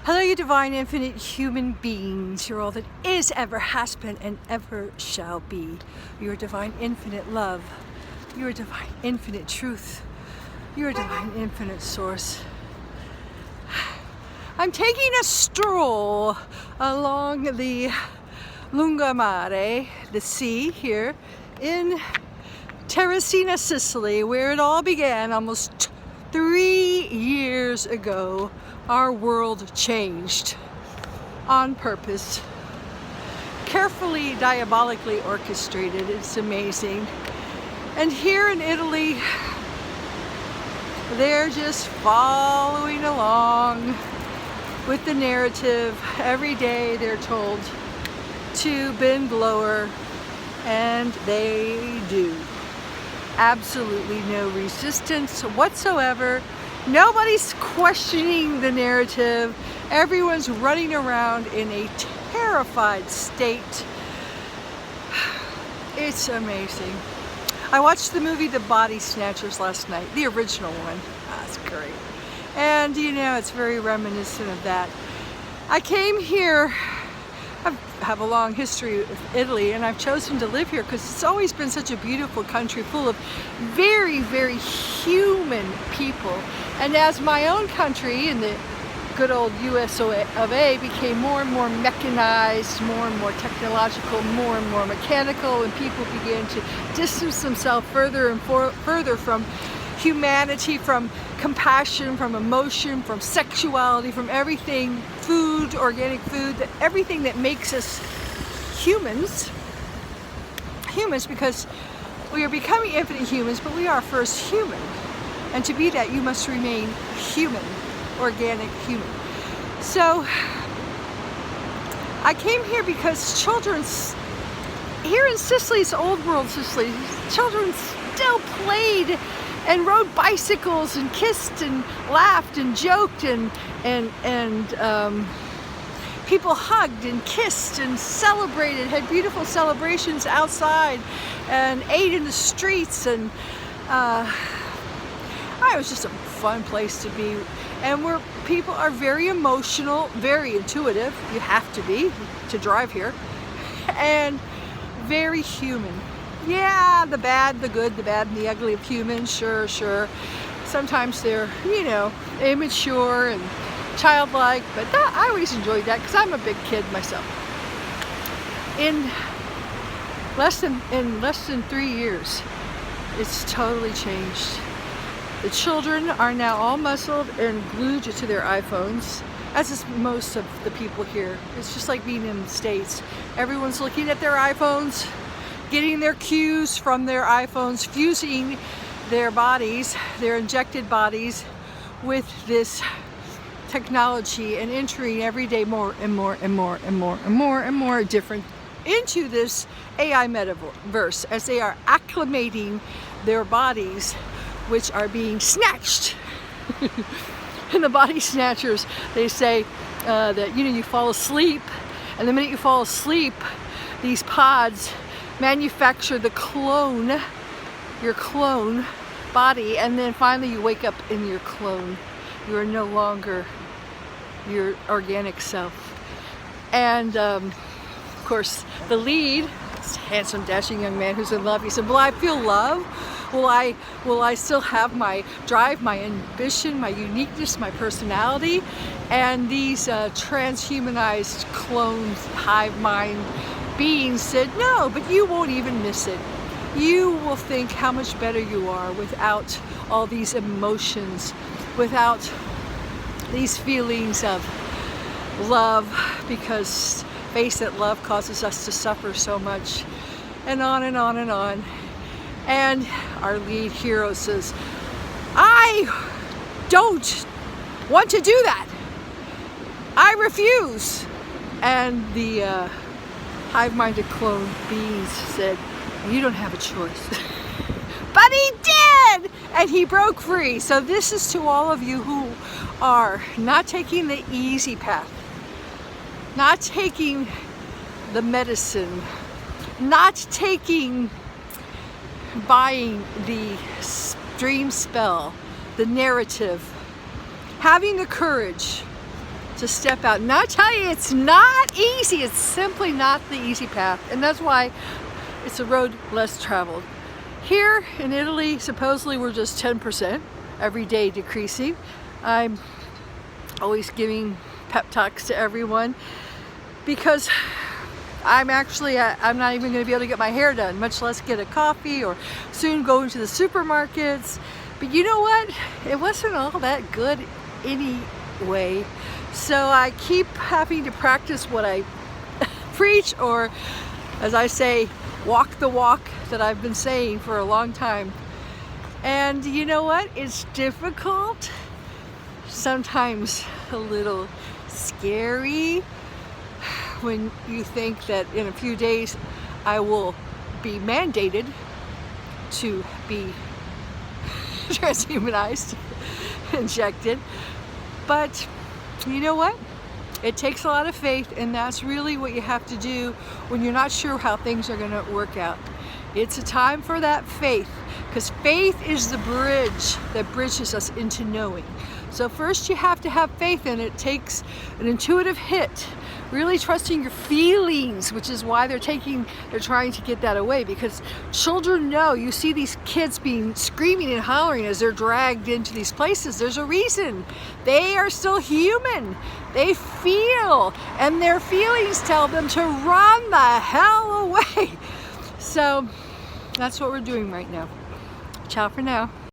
Hello, you divine, infinite human beings. You're all that is, ever has been, and ever shall be. You're divine, infinite love. You're divine, infinite truth. You're divine, infinite source. I'm taking a stroll along the Lungomare, the sea here in Terracina, Sicily, where it all began almost 3 years ago. Our world changed on purpose, carefully, diabolically orchestrated. It's amazing. And here in Italy, they're just following along with the narrative. Every day they're told to bend lower, and they do. Absolutely no resistance whatsoever. Nobody's questioning the narrative. Everyone's running around in a terrified state. It's amazing. I watched the movie The Body Snatchers last night, the original one. That's great. And you know, it's very reminiscent of that. I came here, I have a long history with Italy, and I've chosen to live here because it's always been such a beautiful country full of very, very human people. And as my own country in the good old US of A became more and more mechanized, more and more technological, more and more mechanical, and people began to distance themselves further and further from humanity, from compassion, from emotion, from sexuality, from everything, food, organic food, everything that makes us humans, because we are becoming infinite humans, but we are first human. And to be that, you must remain human, organic human. So I came here because here in Sicily's old world Sicily, children still played and rode bicycles and kissed and laughed and joked and people hugged and kissed and celebrated, had beautiful celebrations outside and ate in the streets, and it was just a fun place to be. And where people are very emotional, very intuitive, you have to be to drive here, and very human. Yeah, the bad, the good, the bad, and the ugly of humans, sure. Sometimes they're, you know, immature and childlike, but I always enjoyed that because I'm a big kid myself. In less than 3 years, it's totally changed. The children are now all muscled and glued to their iPhones, as is most of the people here. It's just like being in the States. Everyone's looking at their iPhones, getting their cues from their iPhones, fusing their bodies, their injected bodies, with this technology, and entering every day more and more different into this AI metaverse as they are acclimating their bodies, which are being snatched. And the body snatchers, they say that, you know, you fall asleep, and the minute you fall asleep, these pods manufacture your clone body, and then finally you wake up in your clone. You are no longer your organic self. And of course, the lead, this handsome, dashing young man who's in love, he said, will I feel love? Will I still have my drive, my ambition, my uniqueness, my personality? And these transhumanized clones, hive mind beings said, no, but you won't even miss it. You will think how much better you are without all these emotions, without these feelings of love, because face it, love causes us to suffer so much, and on and on and on. And our lead hero says, I don't want to do that. I refuse. And the hive-minded clone beings said, you don't have a choice. But he did! And he broke free. So this is to all of you who are not taking the easy path, not taking the medicine, not buying the dream spell, the narrative, having the courage to step out. And I tell you, it's not easy. It's simply not the easy path. And that's why it's a road less traveled. Here in Italy, supposedly we're just 10% every day decreasing. I'm always giving pep talks to everyone because I'm not even going to be able to get my hair done, much less get a coffee or soon go into the supermarkets. But you know what? It wasn't all that good anyway. So I keep having to practice what I preach, or as I say, walk the walk that I've been saying for a long time. And you know what? It's difficult, sometimes a little scary when you think that in a few days I will be mandated to be transhumanized, injected. But you know what? It takes a lot of faith, and that's really what you have to do when you're not sure how things are going to work out. It's a time for that faith, because faith is the bridge that bridges us into knowing. So first you have to have faith, and it takes an intuitive hit, really trusting your feelings, which is why they're trying to get that away, because children know. You see these kids screaming and hollering as they're dragged into these places. There's a reason. They are still human. They feel, and their feelings tell them to run the hell away. So that's what we're doing right now. Ciao for now.